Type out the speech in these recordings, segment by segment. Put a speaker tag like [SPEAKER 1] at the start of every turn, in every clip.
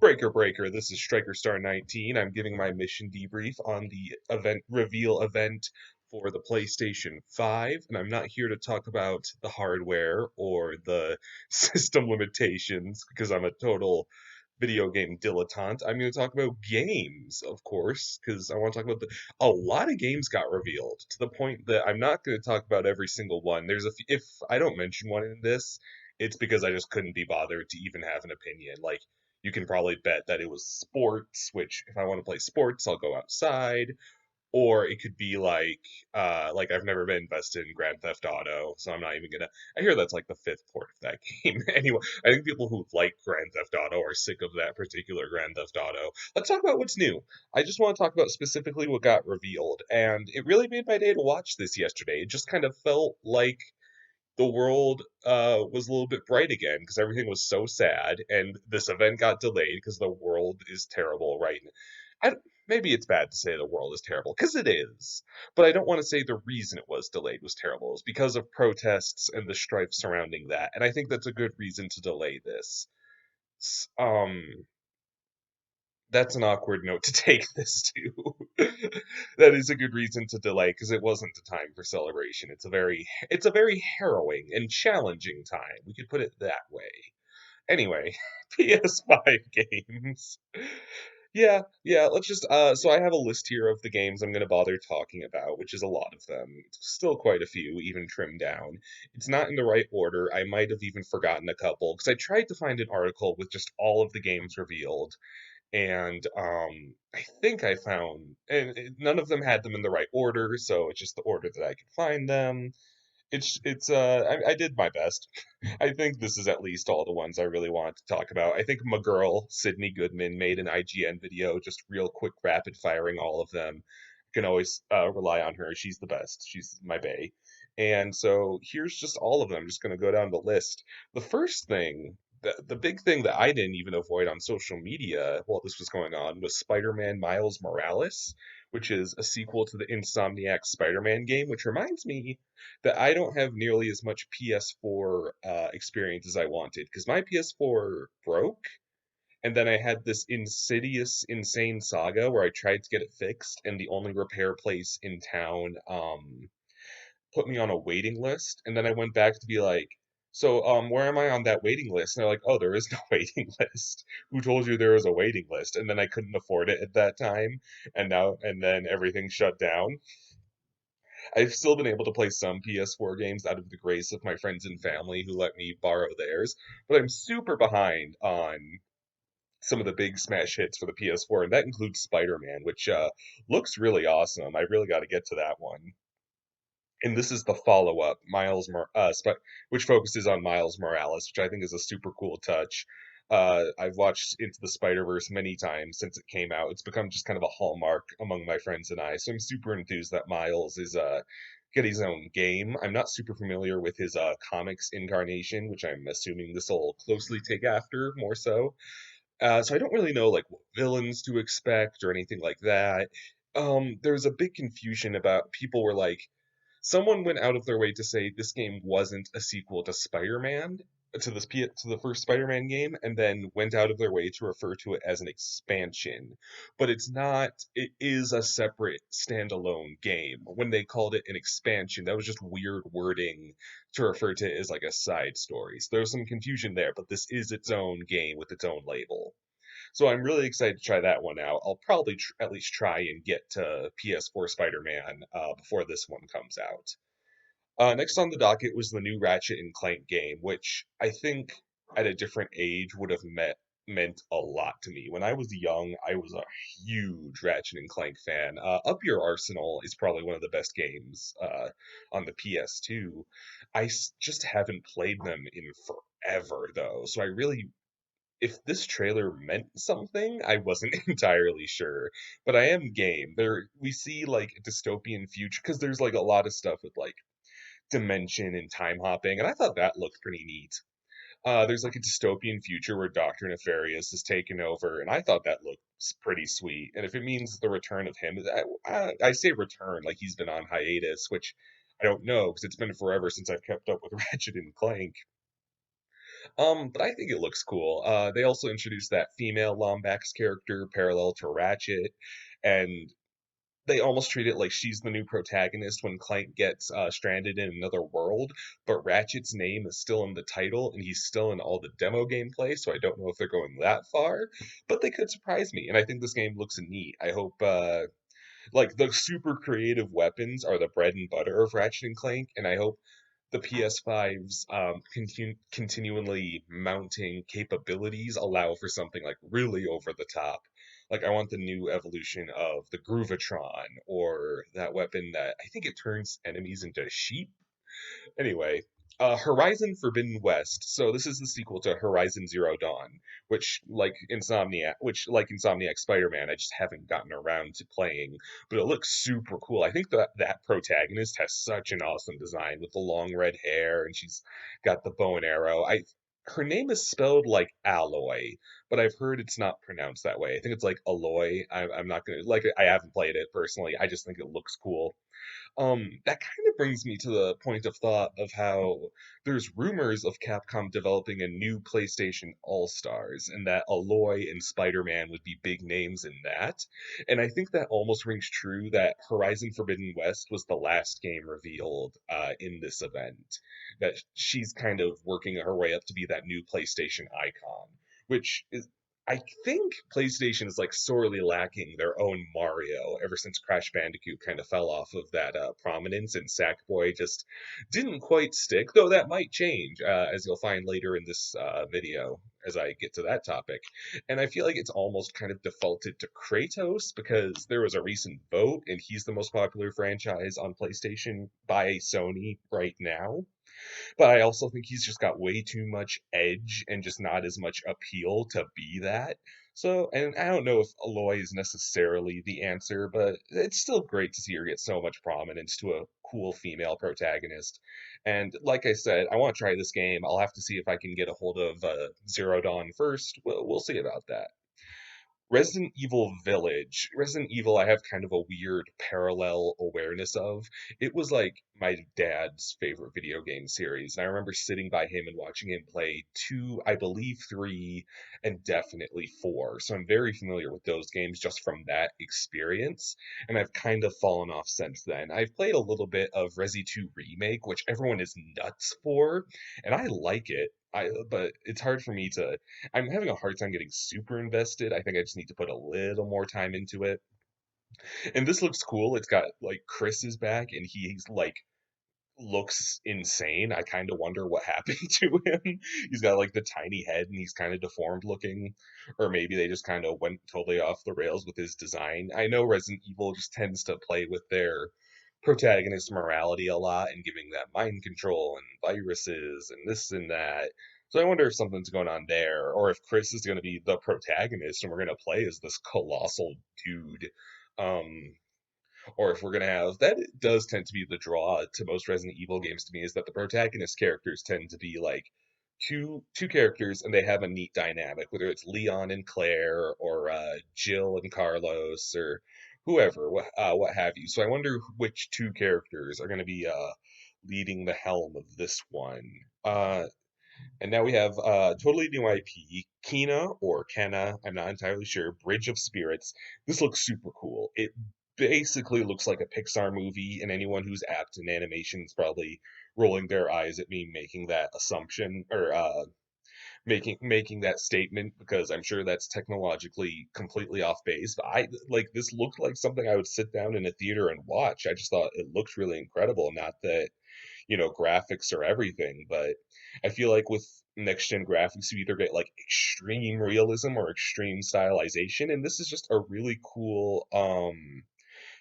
[SPEAKER 1] Breaker, this is Striker Star 19. I'm giving my mission debrief on the event reveal event for the PlayStation 5, and I'm not here to talk about the hardware or the system limitations because I'm a total video game dilettante. I'm going to talk about games, of course, because I want to talk about a lot of games got revealed to the point that I'm not going to talk about every single one. If I don't mention one in this, it's because I just couldn't be bothered to even have an opinion. Like you can probably bet that it was sports, which if I want to play sports, I'll go outside. Or it could be like I've never been invested in Grand Theft Auto, so I'm not even gonna. I hear that's like the fifth port of that game. Anyway, I think people who like Grand Theft Auto are sick of that particular Grand Theft Auto. Let's talk about what's new. I just want to talk about specifically what got revealed, and it really made my day to watch this yesterday. It just kind of felt like the world was a little bit bright again because everything was so sad, and this event got delayed because the world is terrible right now. Maybe it's bad to say the world is terrible because it is, but I don't want to say the reason it was delayed was terrible. It's because of protests and the strife surrounding that, and I think that's a good reason to delay this. S- Um, that's an awkward note to take this to. That is a good reason to delay because it wasn't the time for celebration. It's a very harrowing and challenging time. We could put it that way. Anyway, PS5 games. Yeah, let's just so I have a list here of the games I'm going to bother talking about, which is a lot of them. Still quite a few, even trimmed down. It's not in the right order. I might have even forgotten a couple because I tried to find an article with just all of the games revealed, and I think I found, and none of them had them in the right order, so it's just the order that I could find them. I did my best. I think this is at least all the ones I really wanted to talk about. I think my girl Sydney Goodman made an IGN video, just real quick, rapid firing all of them. Can always rely on her. She's the best. She's my bae. And so here's just all of them. I'm just gonna go down the list. The first thing, the big thing that I didn't even avoid on social media while this was going on was Spider-Man Miles Morales, which is a sequel to the Insomniac Spider-Man game, which reminds me that I don't have nearly as much PS4 experience as I wanted because my PS4 broke, and then I had this insidious, insane saga where I tried to get it fixed, and the only repair place in town put me on a waiting list, and then I went back to be like, so where am I on that waiting list? And they're like, oh, there is no waiting list. Who told you there was a waiting list? And then I couldn't afford it at that time, and then everything shut down. I've still been able to play some PS4 games out of the grace of my friends and family who let me borrow theirs, but I'm super behind on some of the big smash hits for the PS4, and that includes Spider-Man, which looks really awesome. I really got to get to that one. And this is the follow-up, which focuses on Miles Morales, which I think is a super cool touch. I've watched Into the Spider-Verse many times since it came out. It's become just kind of a hallmark among my friends and I. So I'm super enthused that Miles is getting his own game. I'm not super familiar with his comics incarnation, which I'm assuming this will closely take after more so. So I don't really know like what villains to expect or anything like that. There's a big confusion about people were like, someone went out of their way to say this game wasn't a sequel to Spider-Man, to the first Spider-Man game, and then went out of their way to refer to it as an expansion. But it's not. It is a separate standalone game. When they called it an expansion, that was just weird wording to refer to it as like a side story. So there's some confusion there, but this is its own game with its own label. So I'm really excited to try that one out. I'll probably at least try and get to PS4 Spider-Man before this one comes out. Next on the docket was the new Ratchet and Clank game, which I think at a different age would have meant a lot to me. When I was young, I was a huge Ratchet and Clank fan. Up Your Arsenal is probably one of the best games on the PS2. Just haven't played them in forever though, so I really, if this trailer meant something, I wasn't entirely sure, but I am game. There we see like a dystopian future because there's like a lot of stuff with like dimension and time hopping, and I thought that looked pretty neat. There's like a dystopian future where Doctor Nefarious is taken over, and I thought that looked pretty sweet. And if it means the return of him, I say return like he's been on hiatus, which I don't know because it's been forever since I've kept up with Ratchet and Clank. But I think it looks cool. They also introduced that female Lombax character parallel to Ratchet, and they almost treat it like she's the new protagonist when Clank gets stranded in another world, but Ratchet's name is still in the title and he's still in all the demo gameplay, so I don't know if they're going that far, but they could surprise me, and I think this game looks neat. I hope like the super creative weapons are the bread and butter of Ratchet and Clank, and I hope the PS5's continually mounting capabilities allow for something like really over the top. Like I want the new evolution of the Groovatron or that weapon that I think it turns enemies into sheep. Anyway, Horizon Forbidden West. So this is the sequel to Horizon Zero Dawn, which like Insomniac Spider-Man, I just haven't gotten around to playing, but it looks super cool. I think that protagonist has such an awesome design with the long red hair, and she's got the bow and arrow. I Her name is spelled like Alloy, but I've heard it's not pronounced that way. I think it's like Aloy. I'm not gonna like. I haven't played it personally. I just think it looks cool. That kind of brings me to the point of thought of how there's rumors of Capcom developing a new PlayStation All-Stars, and that Aloy and Spider-Man would be big names in that. And I think that almost rings true that Horizon Forbidden West was the last game revealed in this event. That she's kind of working her way up to be that new PlayStation icon, which is I think PlayStation is like sorely lacking their own Mario ever since Crash Bandicoot kind of fell off of that prominence, and Sackboy just didn't quite stick, though that might change, as you'll find later in this video as I get to that topic. And I feel like it's almost kind of defaulted to Kratos because there was a recent vote and he's the most popular franchise on PlayStation by Sony right now. But I also think he's just got way too much edge and just not as much appeal to be that. So, and I don't know if Aloy is necessarily the answer, but it's still great to see her get so much prominence to a cool female protagonist. And like I said, I want to try this game. I'll have to see if I can get a hold of Zero Dawn first. We'll see about that. Resident Evil Village. Resident Evil, I have kind of a weird parallel awareness of. It was like my dad's favorite video game series. And I remember sitting by him and watching him play two, I believe three, and definitely four. So I'm very familiar with those games just from that experience. And I've kind of fallen off since then. I've played a little bit of Resi 2 Remake, which everyone is nuts for, and I like it. But it's hard for me to I'm having a hard time getting super invested. I think I just need to put a little more time into it. And this looks cool. It's got like Chris is back and he's like looks insane. I kind of wonder what happened to him. He's got like the tiny head and he's kind of deformed looking, or maybe they just kind of went totally off the rails with his design. I know Resident Evil just tends to play with their protagonist morality a lot and giving them mind control and viruses and this and that. So I wonder if something's going on there, or if Chris is going to be the protagonist and we're going to play as this colossal dude. Um, or if we're gonna have that does tend to be the draw to most Resident Evil games to me is that the protagonist characters tend to be like two characters and they have a neat dynamic, whether it's Leon and Claire or Jill and Carlos or whoever, what have you. So I wonder which two characters are going to be leading the helm of this one. And now we have totally new IP, Kena or Kenna, I'm not entirely sure, Bridge of Spirits. This looks super cool. It basically looks like a Pixar movie, and anyone who's apt in animation is probably rolling their eyes at me making that assumption or making that statement because I'm sure that's technologically completely off base. But I like this looked like something I would sit down in a theater and watch. I just thought it looked really incredible. Not that graphics are everything, but I feel like with next gen graphics, you either get like extreme realism or extreme stylization, and this is just a really cool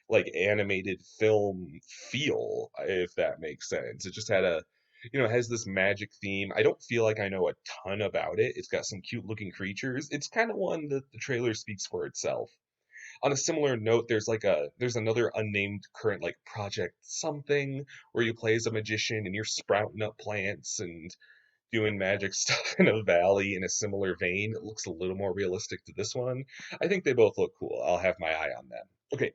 [SPEAKER 1] like animated film feel, if that makes sense. It just had it has this magic theme. I don't feel like I know a ton about it. It's got some cute looking creatures. It's kind of one that the trailer speaks for itself. On a similar note, there's another unnamed current like project something where you play as a magician and you're sprouting up plants and doing magic stuff in a valley in a similar vein. It looks a little more realistic to this one. I think they both look cool. I'll have my eye on them. Okay,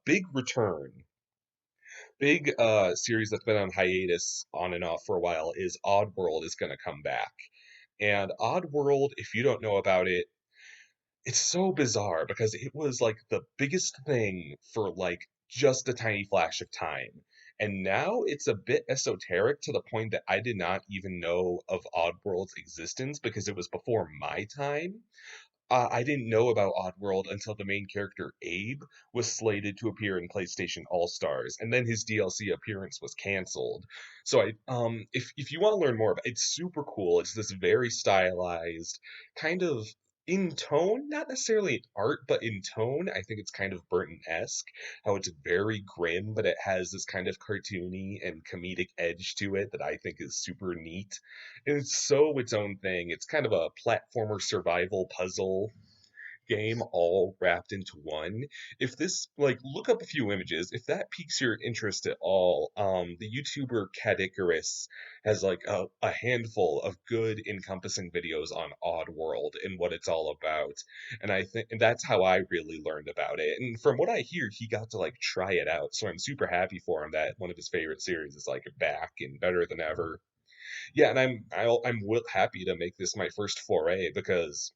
[SPEAKER 1] big return. Big series that's been on hiatus on and off for a while is Oddworld is going to come back. And Oddworld, if you don't know about it, it's so bizarre because it was like the biggest thing for like just a tiny flash of time. And now it's a bit esoteric to the point that I did not even know of Oddworld's existence because it was before my time. I didn't know about Oddworld until the main character Abe was slated to appear in PlayStation All Stars, and then his DLC appearance was canceled. So if you want to learn more about it, it's super cool. It's this very stylized, kind of in tone, not necessarily in art, but in tone. I think it's kind of Burton-esque, how it's very grim, but it has this kind of cartoony and comedic edge to it that I think is super neat. And it's so its own thing. It's kind of a platformer survival puzzle game all wrapped into one. If this, like, look up a few images. If that piques your interest at all, the YouTuber Cadicarus has like a handful of good encompassing videos on Oddworld and what it's all about. And I think and that's how I really learned about it. And from what I hear, he got to like try it out. So I'm super happy for him that one of his favorite series is like back and better than ever. Yeah, and I'm happy to make this my first foray because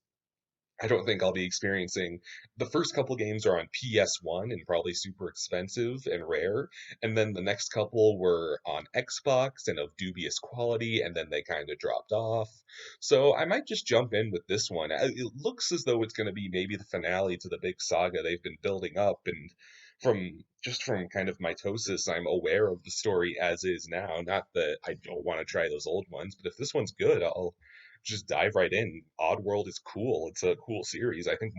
[SPEAKER 1] I don't think I'll be experiencing the first couple games are on PS1 and probably super expensive and rare, and then the next couple were on Xbox and of dubious quality, and then they kind of dropped off. So I might just jump in with this one. It looks as though it's going to be maybe the finale to the big saga they've been building up, and from kind of mitosis, I'm aware of the story as is now. Not that I don't want to try those old ones, but if this one's good, I'll just dive right in. Oddworld is cool. It's a cool series. I think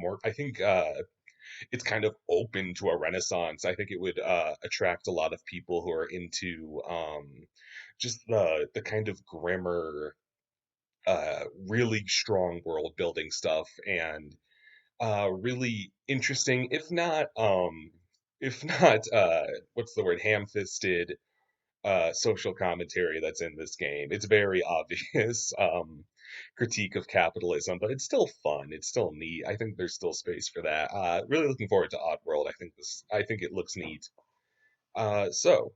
[SPEAKER 1] it's kind of open to a renaissance. I think it would attract a lot of people who are into just the kind of grimmer really strong world building stuff and really interesting if not what's the word ham-fisted social commentary that's in this game. It's very obvious critique of capitalism, but it's still fun. It's still neat. I think there's still space for that. Really looking forward to Oddworld. I think it looks neat. So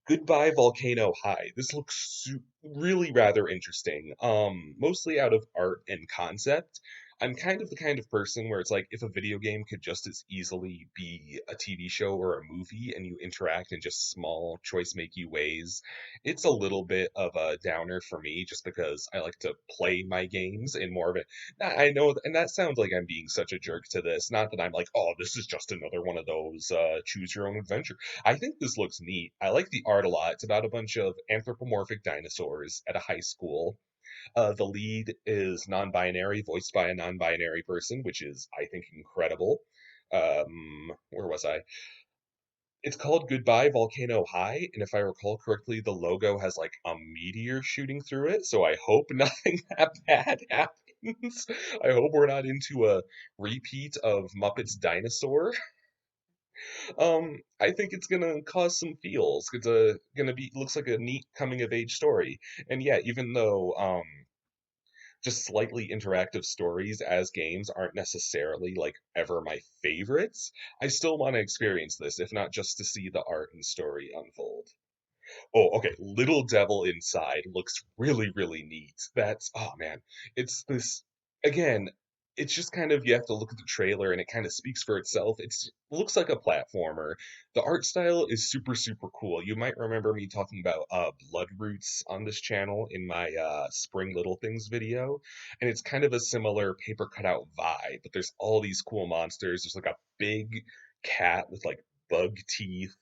[SPEAKER 1] Goodbye Volcano High. This looks really rather interesting. Mostly out of art and concept. I'm kind of the kind of person where it's like if a video game could just as easily be a TV show or a movie and you interact in just small choice makey ways, it's a little bit of a downer for me just because I like to play my games in more of it. I know, and that sounds like I'm being such a jerk to this. Not that I'm like, oh, this is just another one of those choose your own adventure. I think this looks neat. I like the art a lot. It's about a bunch of anthropomorphic dinosaurs at a high school. The lead is non-binary, voiced by a non-binary person, which is, I think, incredible. Where was I? It's called Goodbye Volcano High, and if I recall correctly, the logo has like a meteor shooting through it. So I hope nothing that bad happens. I hope we're not into a repeat of Muppets Dinosaur. I think it's gonna cause some feels. It's gonna be looks like a neat coming of age story. And yeah, even though just slightly interactive stories as games aren't necessarily like ever my favorites, I still want to experience this, if not just to see the art and story unfold. Oh, okay. Little Devil Inside looks really, really neat. Oh man, it's this again. It's just kind of you have to look at the trailer and it kind of speaks for itself. It looks like a platformer. The art style is super, super cool. You might remember me talking about Blood Roots on this channel in my Spring Little Things video, and it's kind of a similar paper cutout vibe. But there's all these cool monsters. There's like a big cat with like bug teeth.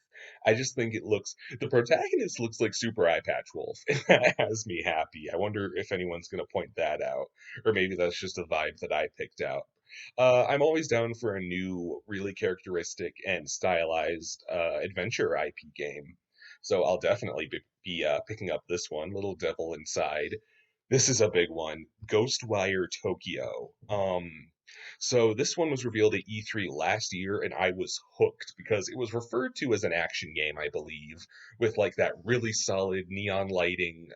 [SPEAKER 1] I just think the protagonist looks like Super Eye Patch Wolf, and that has me happy. I wonder if anyone's going to point that out, or maybe that's just a vibe that I picked out. I'm always down for a new, really characteristic and stylized adventure IP game, so I'll definitely be picking up this one, Little Devil Inside. This is a big one, Ghostwire Tokyo. So this one was revealed at E3 last year, and I was hooked because it was referred to as an action game, I believe, with like that really solid neon lighting,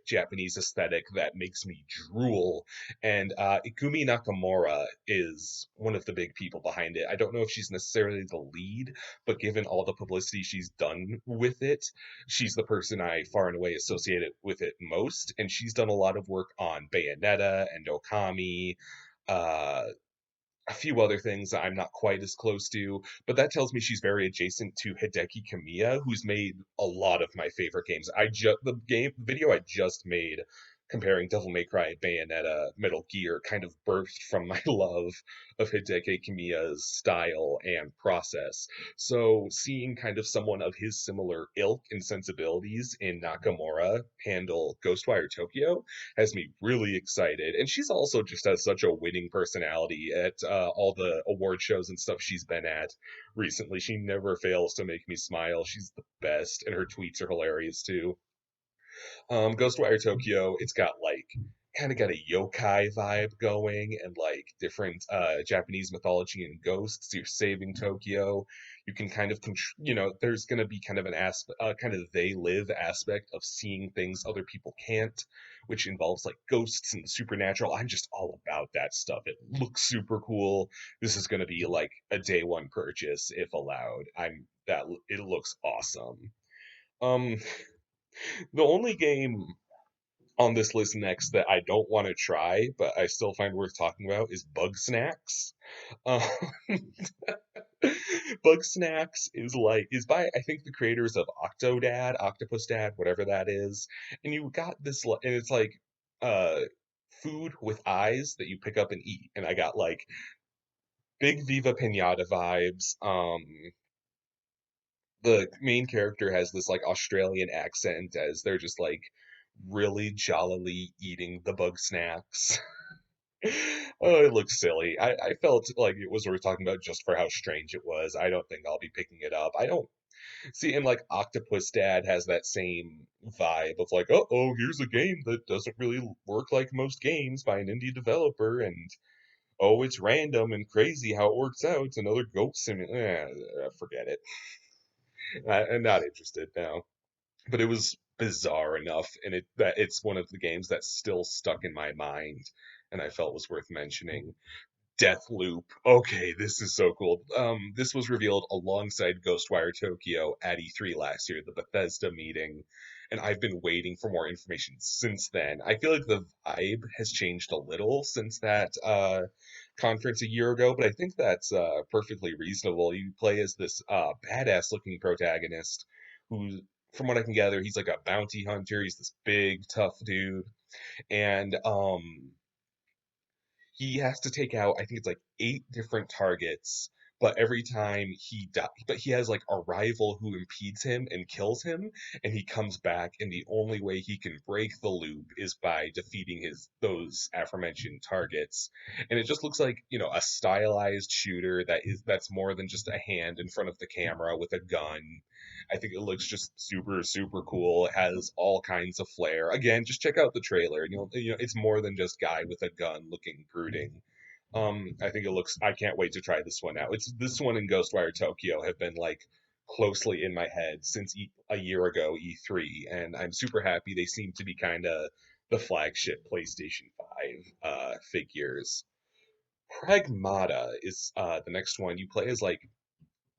[SPEAKER 1] Japanese aesthetic that makes me drool. And Ikumi Nakamura is one of the big people behind it. I don't know if she's necessarily the lead, but given all the publicity she's done with it, she's the person I far and away associate it with it most. And she's done a lot of work on Bayonetta and Okami. Uh, a few other things that I'm not quite as close to, but that tells me she's very adjacent to Hideki Kamiya, who's made a lot of my favorite games. The game video I just made comparing Devil May Cry, Bayonetta, Metal Gear kind of birthed from my love of Hideki Kamiya's style and process. So seeing kind of someone of his similar ilk and sensibilities in Nakamura handle Ghostwire Tokyo has me really excited. And she's also just has such a winning personality at all the award shows and stuff she's been at recently. She never fails to make me smile. She's the best, and her tweets are hilarious too. Ghostwire Tokyo, it's got like kind of got a yokai vibe going and like different Japanese mythology and ghosts. You're saving Tokyo. You can kind of there's going to be kind of an aspect, kind of they live aspect of seeing things other people can't, which involves like ghosts and the supernatural. I'm just all about that stuff. It looks super cool. This is going to be like a day one purchase if allowed. I'm that it looks awesome. Um, the only game on this list next that I don't want to try, but I still find worth talking about is Bug Snacks. Um, Bug Snacks is by I think the creators of Octodad, Octopus Dad, whatever that is, and you got this and it's like uh food with eyes that you pick up and eat, and I got like big Viva Pinata vibes. The main character has this like Australian accent as they're just like really jollily eating the bug snacks. Oh, it looks silly. I felt like it was worth talking about just for how strange it was. I don't think I'll be picking it up. I don't see, and like Octopus Dad has that same vibe of like, oh, here's a game that doesn't really work like most games by an indie developer, and oh, it's random and crazy how it works out. It's another goat sim. Forget it. I'm not interested now. But it was bizarre enough, and it's one of the games that's still stuck in my mind, and I felt was worth mentioning. Deathloop. Okay, this is so cool. This was revealed alongside Ghostwire Tokyo at E3 last year, the Bethesda meeting, and I've been waiting for more information since then. I feel like the vibe has changed a little since that conference a year ago, but I think that's perfectly reasonable. You play as this badass looking protagonist who, from what I can gather, he's like a bounty hunter. He's this big, tough dude, and he has to take out I think it's like 8 different targets, but every time but he has like a rival who impedes him and kills him, and he comes back, and the only way he can break the loop is by defeating his those aforementioned targets. And it just looks like, a stylized shooter that's more than just a hand in front of the camera with a gun. I think it looks just super, super cool. It has all kinds of flair. Again, just check out the trailer, and it's more than just guy with a gun looking brooding. I think it looks. I can't wait to try this one out. It's this one and Ghostwire Tokyo have been like closely in my head since a year ago E3, and I'm super happy. They seem to be kind of the flagship PlayStation 5 figures. Pragmata is the next one. You play as like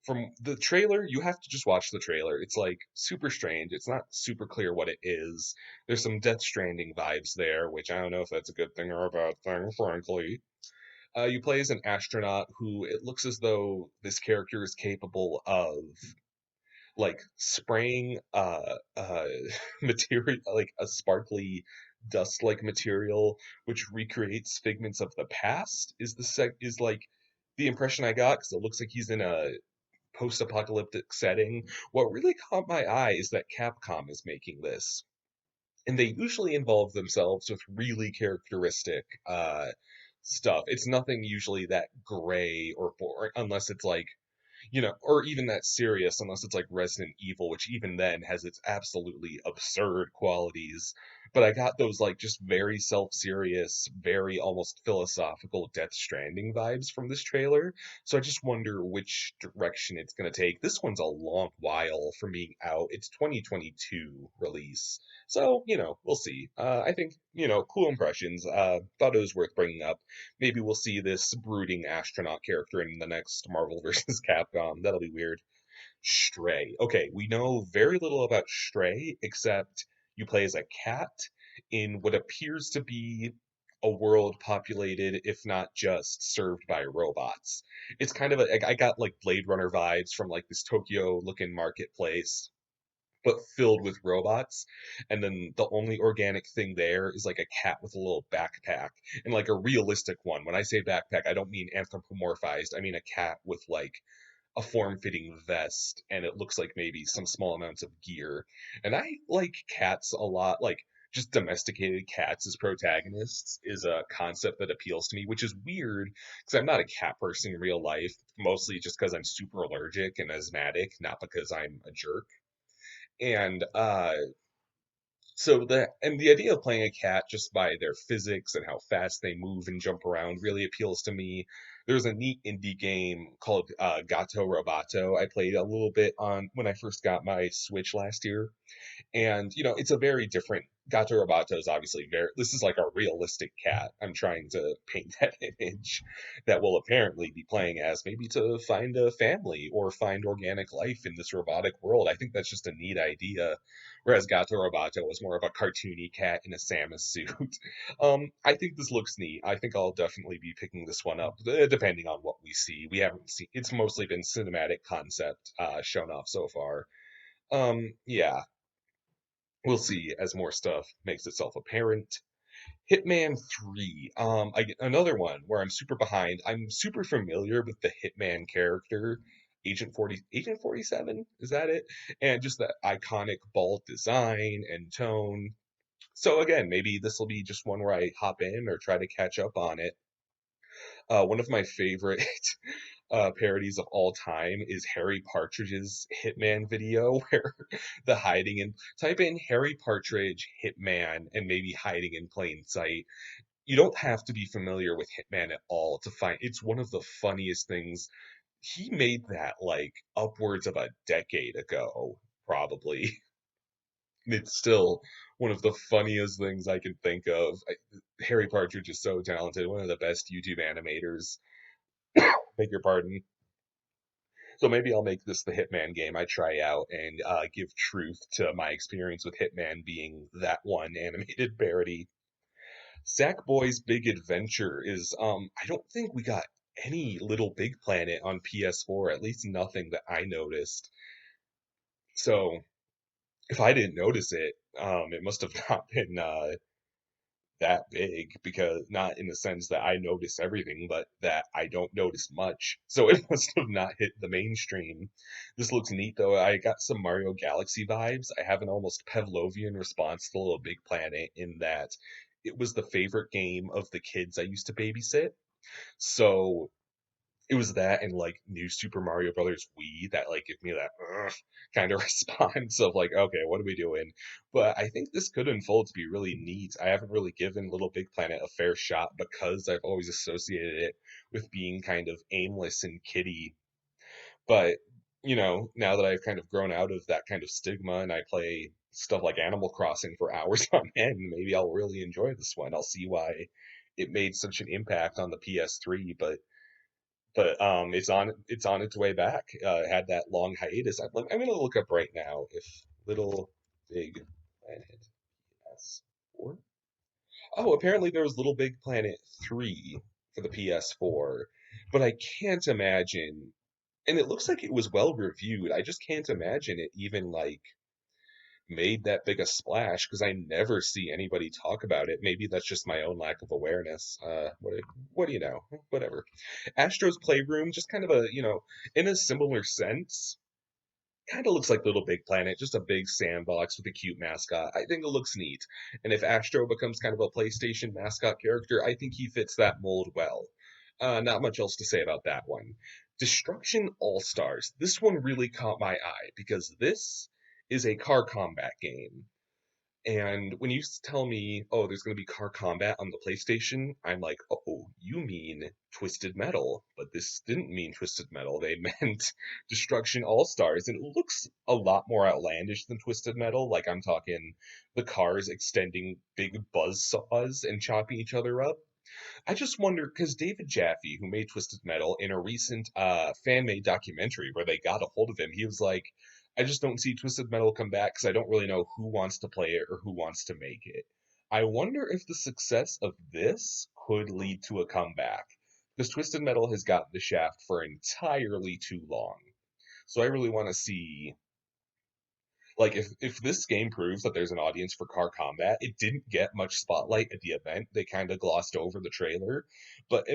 [SPEAKER 1] from the trailer, you have to just watch the trailer. It's like super strange. It's not super clear what it is. There's some Death Stranding vibes there, which I don't know if that's a good thing or a bad thing, frankly. You play as an astronaut who it looks as though this character is capable of like spraying material like a sparkly dust like material which recreates figments of the past is is like the impression I got because it looks like he's in a post-apocalyptic setting. What really caught my eye is that Capcom is making this, and they usually involve themselves with really characteristic stuff. It's nothing usually that gray or boring, unless it's like, or even that serious, unless it's like Resident Evil, which even then has its absolutely absurd qualities. but I got those like just very self-serious, very almost philosophical Death Stranding vibes from this trailer. So I just wonder which direction it's going to take. This one's a long while from being out. It's 2022 release. So, we'll see. I think, cool impressions. Thought it was worth bringing up. Maybe we'll see this brooding astronaut character in the next Marvel vs. Capcom. That'll be weird. Stray. Okay, we know very little about Stray except you play as a cat in what appears to be a world populated, if not just served by robots. It's kind of I got like Blade Runner vibes from like this Tokyo looking marketplace, but filled with robots. And then the only organic thing there is like a cat with a little backpack and like a realistic one. When I say backpack, I don't mean anthropomorphized. I mean a cat with like a form-fitting vest and it looks like maybe some small amounts of gear. And I like cats a lot. Like just domesticated cats as protagonists is a concept that appeals to me, which is weird because I'm not a cat person in real life, mostly just because I'm super allergic and asthmatic, not because I'm a jerk. And the idea of playing a cat just by their physics and how fast they move and jump around really appeals to me. There's a neat indie game called GATO Roboto. I played a little bit on when I first got my Switch last year, and it's a very different. Gato Roboto is obviously very. This is like a realistic cat. I'm trying to paint that image that will apparently be playing as maybe to find a family or find organic life in this robotic world. I think that's just a neat idea. Whereas Gato Roboto was more of a cartoony cat in a Samus suit. I think this looks neat. I think I'll definitely be picking this one up, depending on what we see. We haven't seen. It's mostly been cinematic concept shown off so far. Yeah, we'll see as more stuff makes itself apparent. Hitman 3. Another one where I'm super behind. I'm super familiar with the Hitman character, Agent 47, is that it? And just that iconic bald design and tone. So again, maybe this will be just one where I hop in or try to catch up on it. One of my favorite parodies of all time is Harry Partridge's Hitman video, where the hiding in type in Harry Partridge Hitman and maybe hiding in plain sight. You don't have to be familiar with Hitman at all to find it's one of the funniest things. He made that like upwards of a decade ago, probably. It's still one of the funniest things I can think of. Harry Partridge is so talented, one of the best YouTube animators. Beg your pardon. So maybe I'll make this the Hitman game I try out and give truth to my experience with Hitman being that one animated parody. Sackboy's Big Adventure is I don't think we got any Little Big Planet on PS4, at least nothing that I noticed. So if I didn't notice it, it must have not been that big because not in the sense that I notice everything, but that I don't notice much. So it must have not hit the mainstream. This looks neat though. I got some Mario Galaxy vibes. I have an almost Pavlovian response to Little Big Planet in that it was the favorite game of the kids I used to babysit. So it was that and like new Super Mario Brothers Wii that like give me that kind of response of like, okay, what are we doing? But I think this could unfold to be really neat. I haven't really given Little Big Planet a fair shot because I've always associated it with being kind of aimless and kiddie. But now that I've kind of grown out of that kind of stigma and I play stuff like Animal Crossing for hours on end, maybe I'll really enjoy this one. I'll see why it made such an impact on the PS3, but it's on its way back. It had that long hiatus. I'm gonna look up right now if Little Big Planet PS4. Oh, apparently there was Little Big Planet 3 for the PS4, but I can't imagine. And it looks like it was well reviewed. I just can't imagine it even like made that big a splash because I never see anybody talk about it. Maybe that's just my own lack of awareness. What do you know? Whatever. Astro's Playroom, just kind of in a similar sense, kind of looks like Little Big Planet, just a big sandbox with a cute mascot. I think it looks neat. And if Astro becomes kind of a PlayStation mascot character, I think he fits that mold well. Not much else to say about that one. Destruction All Stars. This one really caught my eye because this is a car combat game. And when tell me, oh, there's going to be car combat on the PlayStation, I'm like, oh, you mean Twisted Metal. But this didn't mean Twisted Metal. They meant Destruction All Stars. And it looks a lot more outlandish than Twisted Metal. Like, I'm talking the cars extending big buzz saws and chopping each other up. I just wonder because David Jaffe, who made Twisted Metal, in a recent fan made documentary where they got a hold of him, he was like, I just don't see Twisted Metal come back because I don't really know who wants to play it or who wants to make it. I wonder if the success of this could lead to a comeback because Twisted Metal has gotten the shaft for entirely too long. So I really want to see like if this game proves that there's an audience for car combat, it didn't get much spotlight at the event. They kind of glossed over the trailer, but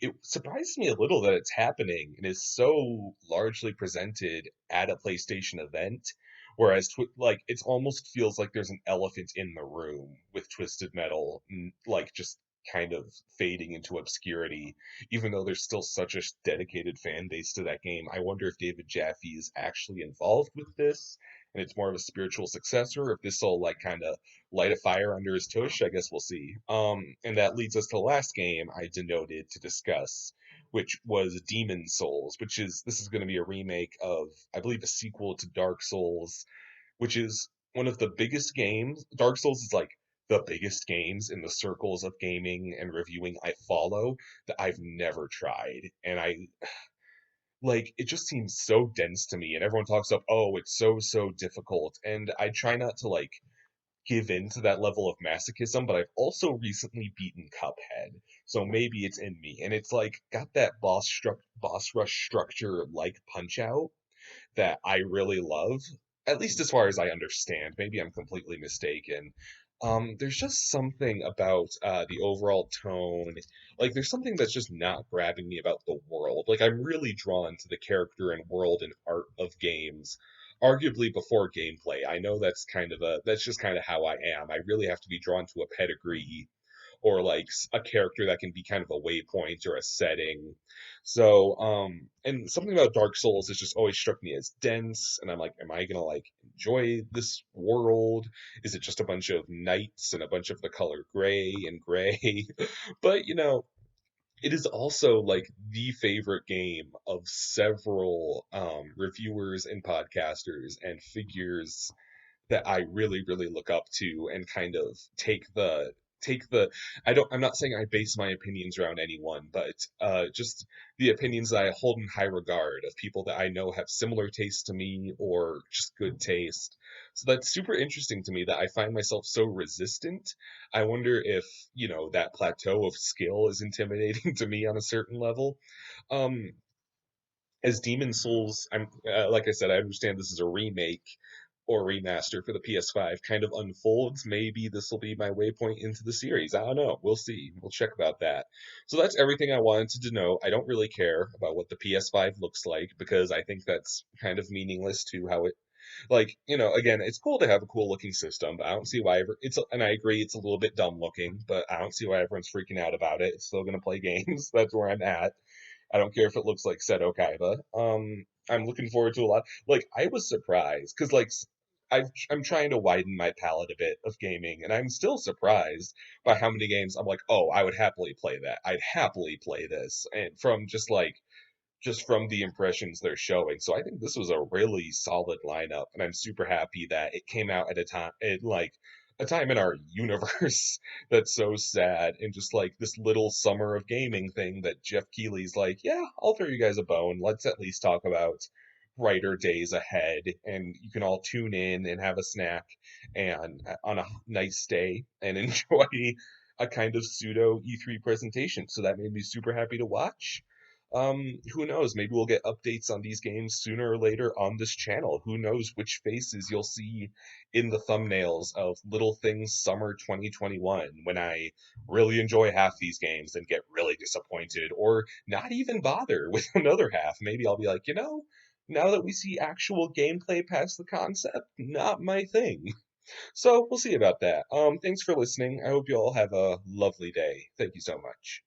[SPEAKER 1] it surprised me a little that it's happening and is so largely presented at a PlayStation event. Whereas, like, it almost feels like there's an elephant in the room with Twisted Metal, like just kind of fading into obscurity, even though there's still such a dedicated fan base to that game. I wonder if David Jaffe is actually involved with this and it's more of a spiritual successor. If this will like kind of light a fire under his tush, I guess we'll see. And that leads us to the last game I denoted to discuss, which was Demon Souls, which is this is going to be a remake of, I believe, a sequel to Dark Souls, which is one of the biggest games. Dark Souls is like the biggest games in the circles of gaming and reviewing I follow that I've never tried. And I like it just seems so dense to me and everyone talks up, oh, it's so difficult, and I try not to like give in to that level of masochism, but I've also recently beaten Cuphead, so maybe it's in me, and it's like got that boss rush structure like Punch Out that I really love, at least as far as I understand. Maybe I'm completely mistaken. There's just something about the overall tone. Like, there's something that's just not grabbing me about the world. Like, I'm really drawn to the character and world and art of games, arguably before gameplay. I know that's just kind of how I am. I really have to be drawn to a pedigree or like a character that can be kind of a waypoint or a setting. So, and something about Dark Souls has just always struck me as dense, and I'm like, am I gonna like enjoy this world? Is it just a bunch of knights and a bunch of the color gray and gray? But it is also like the favorite game of several reviewers and podcasters and figures that I really look up to and kind of take the I'm not saying I base my opinions around anyone, but just the opinions that I hold in high regard of people that I know have similar taste to me or just good taste. So that's super interesting to me that I find myself so resistant. I wonder if, that plateau of skill is intimidating to me on a certain level. Um, as Demon Souls, I'm like I said, I understand this is a remake or remaster for the PS5 kind of unfolds. Maybe this will be my waypoint into the series. I don't know. We'll see. We'll check about that. So that's everything I wanted to denote. I don't really care about what the PS5 looks like because I think that's kind of meaningless to how it like, again, it's cool to have a cool looking system, but I don't see why and I agree it's a little bit dumb looking, but I don't see why everyone's freaking out about it. It's still gonna play games. That's where I'm at. I don't care if it looks like Seto Kaiba. I'm looking forward to a lot. Like, I was surprised because like I'm trying to widen my palette a bit of gaming, and I'm still surprised by how many games I'm like, oh, I would happily play that. I'd happily play this, and just from the impressions they're showing. So I think this was a really solid lineup, and I'm super happy that it came out at a time in our universe that's so sad, and just like this little summer of gaming thing that Jeff Keighley's like, yeah, I'll throw you guys a bone. Let's at least talk about brighter days ahead, and you can all tune in and have a snack and on a nice day and enjoy a kind of pseudo E3 presentation. So that made me super happy to watch. Who knows? Maybe we'll get updates on these games sooner or later on this channel. Who knows which faces you'll see in the thumbnails of Little Things Summer 2021 when I really enjoy half these games and get really disappointed or not even bother with another half. Maybe I'll be like, now that we see actual gameplay past the concept, not my thing. So we'll see about that. Thanks for listening. I hope you all have a lovely day. Thank you so much.